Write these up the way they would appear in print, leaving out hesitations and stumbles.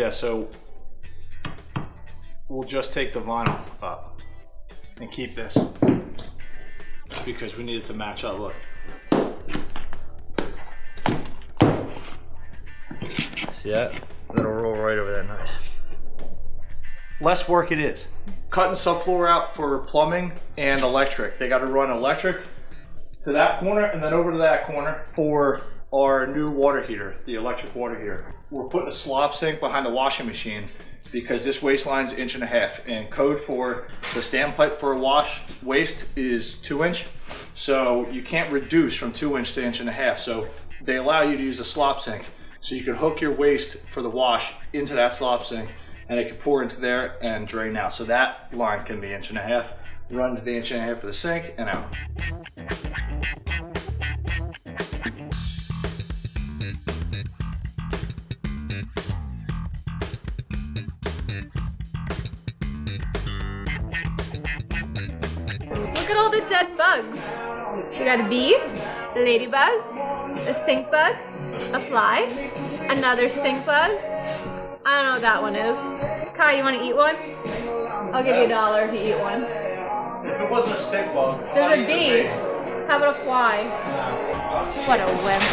Yeah, so we'll just take the vinyl up and keep this because we need it to match up. Look. See that? That'll roll right over there, nice. Less work it is. Cutting subfloor out for plumbing and electric. They got to run electric to that corner and then over to that corner for our new water heater, the electric water heater. We're putting a slop sink behind the washing machine because this waistline's 1.5 inches, and code for the standpipe for a wash waist is 2 inch. So you can't reduce from 2 inch to 1.5 inches. So they allow you to use a slop sink. So you can hook your waste for the wash into that slop sink and it can pour into there and drain out. So that line can be 1.5 inches, run to the 1.5 inches for the sink and out. Look at all the dead bugs. We got a bee, a ladybug, a stink bug, a fly, another stink bug. I don't know what that one is. Kai, you want to eat one? I'll give you $1 if you eat one. If it wasn't a stink bug, there's a bee. How about a fly? What a wimp.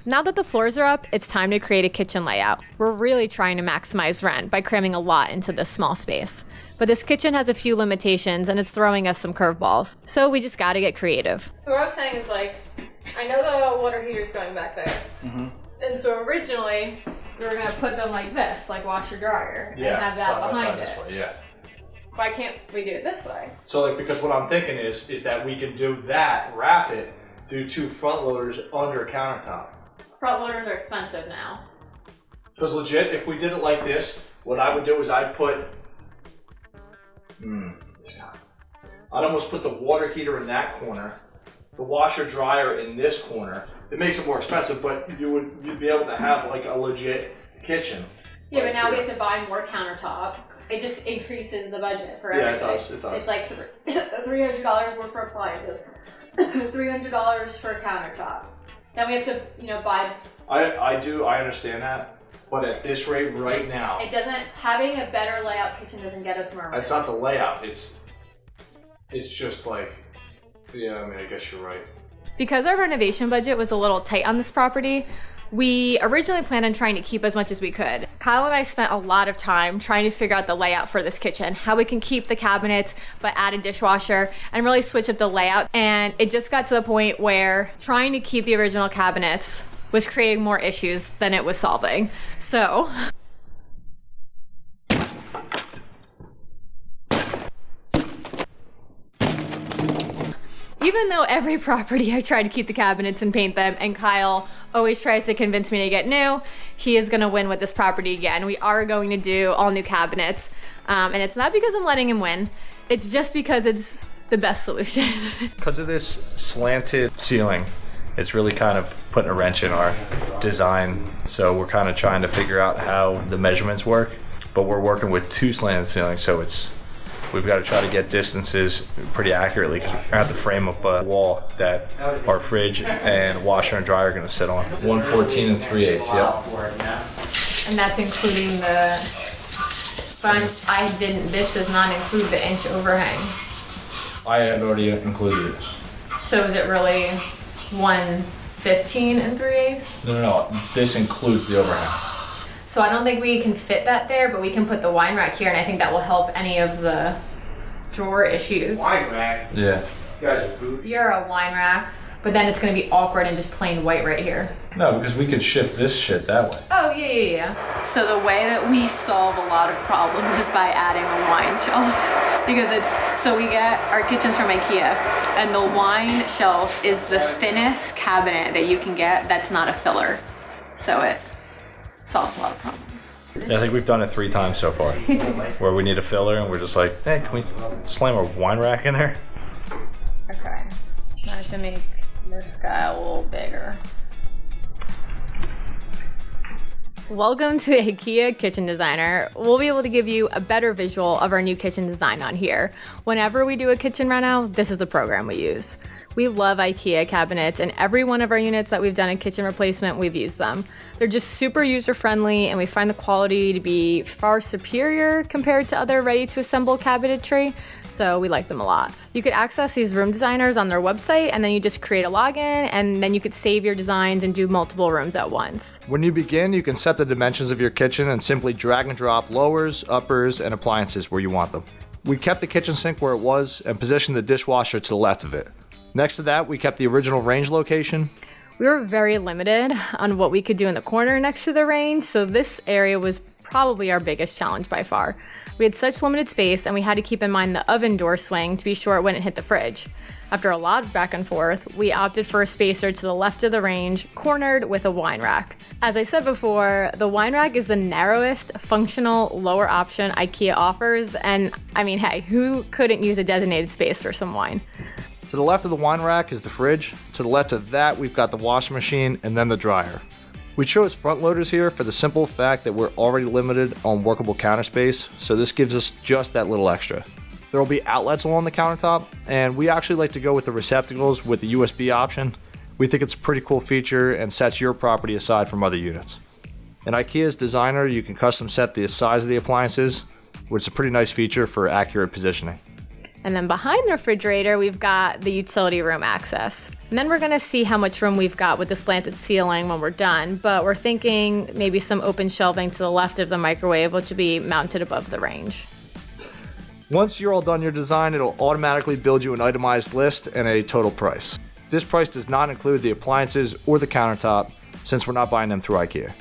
Now that the floors are up, it's time to create a kitchen layout. We're really trying to maximize rent by cramming a lot into this small space. But this kitchen has a few limitations and it's throwing us some curveballs. So we just gotta get creative. So what I was saying is like, I know the water heater's going back there. Mm-hmm. And so originally, we were gonna put them like this, like washer dryer, and have that behind it. This way, yeah. Why can't we do it this way? So like, because what I'm thinking is that we can do that, wrap it, do 2 front loaders under a countertop. Front loaders are expensive now. Because legit, if we did it like this, what I would do is I'd put, I'd almost put the water heater in that corner, the washer dryer in this corner. It makes it more expensive, but you'd be able to have like a legit kitchen. Yeah, but now we have to buy more countertop. It just increases the budget for everything. Yeah, it does. It's like $300 more for appliances, $300 for a countertop. Then we have to, buy. I understand that, but at this rate right now, it doesn't. Having a better layout kitchen doesn't get us more money. It's not the layout. It's just like, yeah. I mean, I guess you're right. Because our renovation budget was a little tight on this property, we originally planned on trying to keep as much as we could. Kyle and I spent a lot of time trying to figure out the layout for this kitchen, how we can keep the cabinets but add a dishwasher and really switch up the layout. And it just got to the point where trying to keep the original cabinets was creating more issues than it was solving. So even though every property I try to keep the cabinets and paint them, and Kyle always tries to convince me to get new, he is gonna win with this property again. We are going to do all new cabinets. And it's not because I'm letting him win, it's just because it's the best solution. Because of this slanted ceiling, it's really kind of putting a wrench in our design. So we're kind of trying to figure out how the measurements work, but we're working with 2 slanted ceilings, so we've got to try to get distances pretty accurately because we're going to have to frame up a wall that our fridge and washer and dryer are going to sit on. 114 and 3/8, yep. And that's including this does not include the inch overhang. I had already included it. So is it really 115 and 3/8? No, this includes the overhang. So I don't think we can fit that there, but we can put the wine rack here, and I think that will help any of the drawer issues. Wine rack? Yeah. You guys are food? You're a wine rack, but then it's going to be awkward and just plain white right here. No, because we could shift this shit that way. Oh, yeah. So the way that we solve a lot of problems is by adding a wine shelf. Because so we get our kitchens from Ikea, and the wine shelf is the thinnest cabinet that you can get that's not a filler. So it solves a lot of problems. Yeah, I think we've done it 3 times so far, where we need a filler and we're just like, hey, can we slam a wine rack in there? Okay, I have to make this guy a little bigger. Welcome to Ikea Kitchen Designer. We'll be able to give you a better visual of our new kitchen design on here. Whenever we do a kitchen reno, this is the program we use. We love Ikea cabinets, and every one of our units that we've done a kitchen replacement, we've used them. They're just super user-friendly, and we find the quality to be far superior compared to other ready-to-assemble cabinetry, so we like them a lot. You could access these room designers on their website, and then you just create a login, and then you could save your designs and do multiple rooms at once. When you begin, you can set the dimensions of your kitchen and simply drag and drop lowers, uppers, and appliances where you want them. We kept the kitchen sink where it was and positioned the dishwasher to the left of it. Next to that, we kept the original range location. We were very limited on what we could do in the corner next to the range, so this area was probably our biggest challenge by far. We had such limited space, and we had to keep in mind the oven door swing to be sure it wouldn't hit the fridge. After a lot of back and forth, we opted for a spacer to the left of the range, cornered with a wine rack. As I said before, the wine rack is the narrowest functional lower option IKEA offers, and I mean, hey, who couldn't use a designated space for some wine? To the left of the wine rack is the fridge. To the left of that, we've got the washing machine and then the dryer. We chose front loaders here for the simple fact that we're already limited on workable counter space, so this gives us just that little extra. There will be outlets along the countertop, and we actually like to go with the receptacles with the USB option. We think it's a pretty cool feature and sets your property aside from other units. In IKEA's designer, you can custom set the size of the appliances, which is a pretty nice feature for accurate positioning. And then behind the refrigerator, we've got the utility room access. And then we're gonna see how much room we've got with the slanted ceiling when we're done, but we're thinking maybe some open shelving to the left of the microwave, which will be mounted above the range. Once you're all done your design, it'll automatically build you an itemized list and a total price. This price does not include the appliances or the countertop, since we're not buying them through IKEA.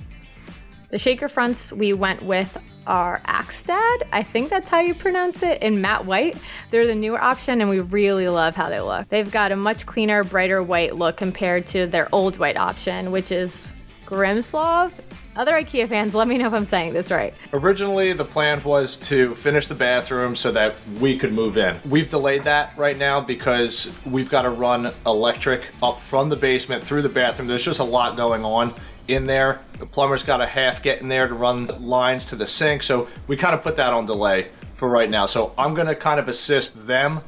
The shaker fronts we went with are Axtad, I think that's how you pronounce it, in matte white. They're the newer option, and we really love how they look. They've got a much cleaner, brighter white look compared to their old white option, which is Grimslav. Other IKEA fans, let me know if I'm saying this right. Originally, the plan was to finish the bathroom so that we could move in. We've delayed that right now because we've got to run electric up from the basement through the bathroom. There's just a lot going on in there. The plumber's got to half get in there to run lines to the sink, so we kind of put that on delay for right now. So I'm going to kind of assist them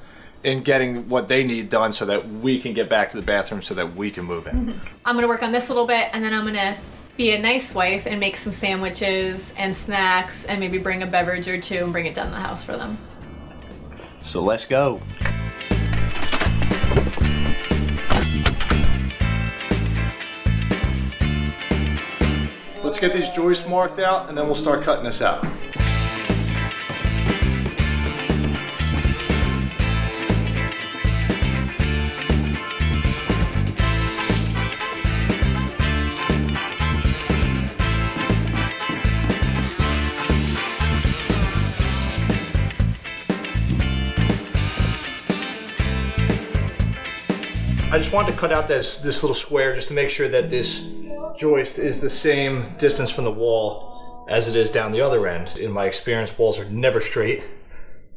in getting what they need done so that we can get back to the bathroom so that we can move in. I'm going to work on this a little bit, and then I'm going to be a nice wife and make some sandwiches and snacks and maybe bring a beverage or two and bring it down the house for them. So let's go. Let's get these joists marked out and then we'll start cutting this out. I just wanted to cut out this little square just to make sure that this joist is the same distance from the wall as it is down the other end. In my experience, walls are never straight,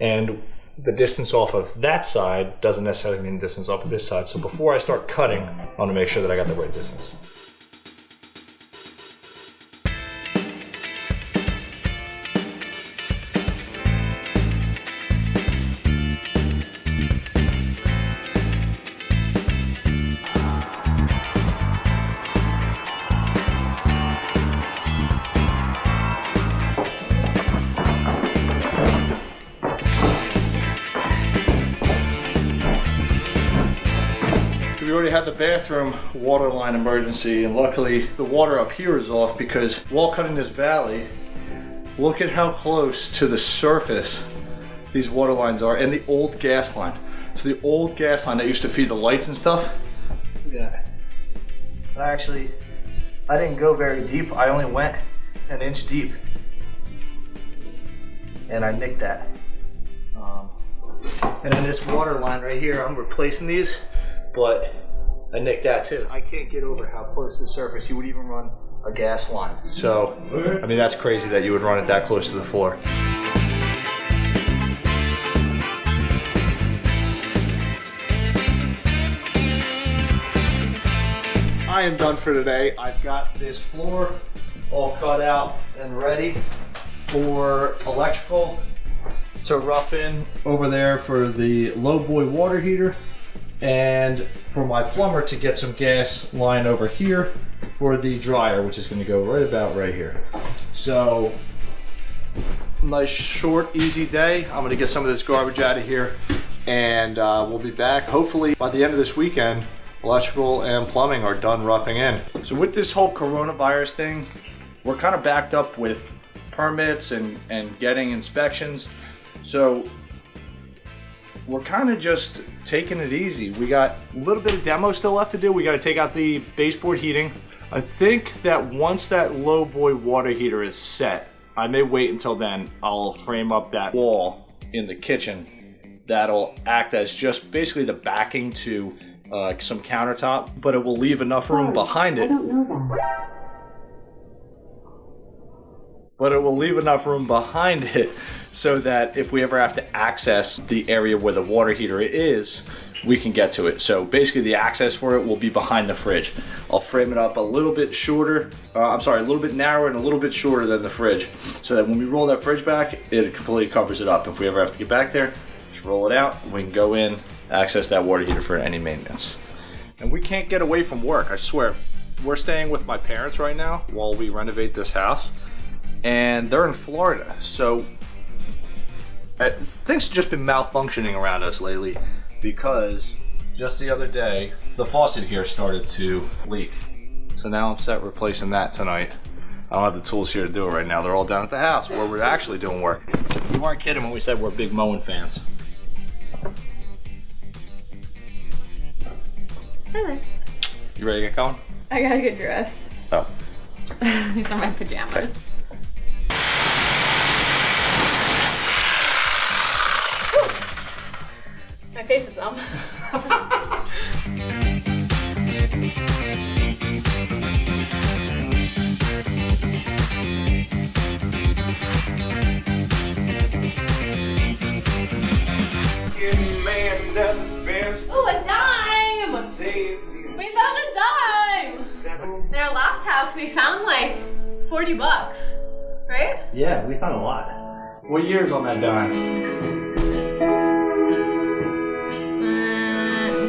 and the distance off of that side doesn't necessarily mean the distance off of this side. So before I start cutting, I want to make sure that I got the right distance. We already had the bathroom water line emergency, and luckily the water up here is off because while cutting this valley, look at how close to the surface these water lines are, and the old gas line. So the old gas line that used to feed the lights and stuff. Look at that. I didn't go very deep. I only went an inch deep, and I nicked that. And then this water line right here, I'm replacing these, but I nicked that too. I can't get over how close to the surface you would even run a gas line. So, I mean, that's crazy that you would run it that close to the floor. I am done for today. I've got this floor all cut out and ready for electrical to rough in over there for the low boy water heater, and for my plumber to get some gas line over here for the dryer, which is going to go right about right here. So nice short easy day. I'm going to get some of this garbage out of here, and we'll be back hopefully by the end of this weekend. Electrical and plumbing are done roughing in. So with this whole coronavirus thing, we're kind of backed up with permits and getting inspections. So we're kind of just taking it easy. We got a little bit of demo still left to do. We got to take out the baseboard heating. I think that once that low boy water heater is set, I may wait until then. I'll frame up that wall in the kitchen. That'll act as just basically the backing to some countertop, but it will leave enough room behind it. I don't know that. But it will leave enough room behind it so that if we ever have to access the area where the water heater is, we can get to it. So basically the access for it will be behind the fridge. I'll frame it up a little bit shorter, a little bit narrower and a little bit shorter than the fridge, so that when we roll that fridge back, it completely covers it up. If we ever have to get back there, just roll it out, we can go in, access that water heater for any maintenance. And we can't get away from work, I swear. We're staying with my parents right now while we renovate this house, and they're in Florida, so things have just been malfunctioning around us lately, because just the other day the faucet here started to leak. So now I'm set replacing that tonight. I don't have the tools here to do it right now. They're all down at the house where we're actually doing work. We weren't kidding when we said we're big mowing fans. Hello. You ready to get going? I gotta get dressed. Oh. These are my pajamas. Okay. My face is numb. Oh, a dime! We found a dime! In our last house, we found like 40 bucks, right? Yeah, we found a lot. What year's on that dime?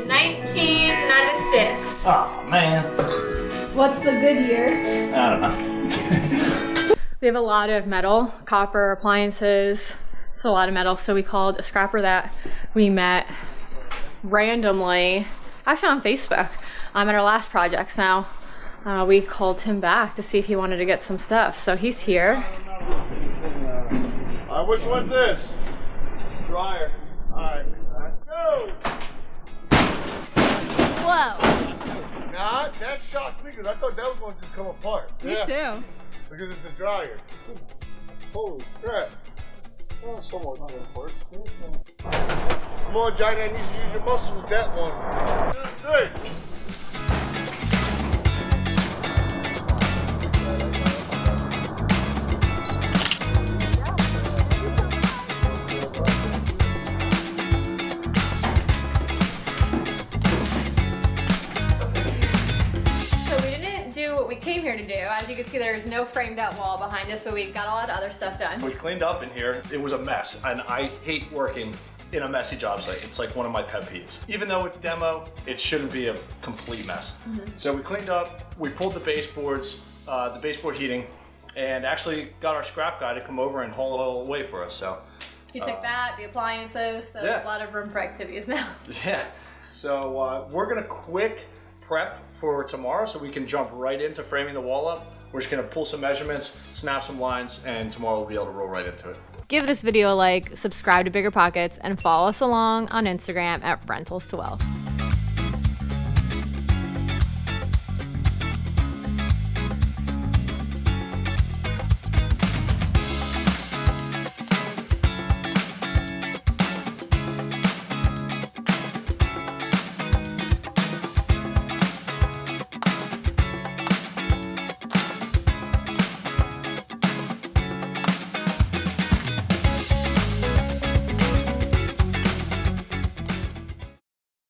1996. Oh, man. What's the good year? I don't know. We have a lot of metal, copper, appliances, so a lot of metal. So we called a scrapper that we met randomly, actually on Facebook, at our last projects. Now we called him back to see if he wanted to get some stuff. So he's here. Which one's this? Dryer. Alright, let's go! Whoa. Nah, that shocked me because I thought that was going to just come apart. Me too. Because it's a dryer. Holy crap. Oh, somewhat not apart. Come on, Johnny, I need to use your muscles with that one. 2, 3. Came here to do. As you can see, there's no framed out wall behind us, so we got a lot of other stuff done. We cleaned up in here. It was a mess, and I hate working in a messy job site. It's like one of my pet peeves. Even though it's demo, it shouldn't be a complete mess. So we cleaned up, we pulled the baseboards, the baseboard heating, and actually got our scrap guy to come over and haul it all away for us. So he took that, the appliances, so yeah. A lot of room for activities now. Yeah. So we're gonna quick prep for tomorrow so we can jump right into framing the wall up. We're just gonna pull some measurements, snap some lines, and tomorrow we'll be able to roll right into it. Give this video a like, subscribe to BiggerPockets, and follow us along on Instagram at Rentals to Wealth.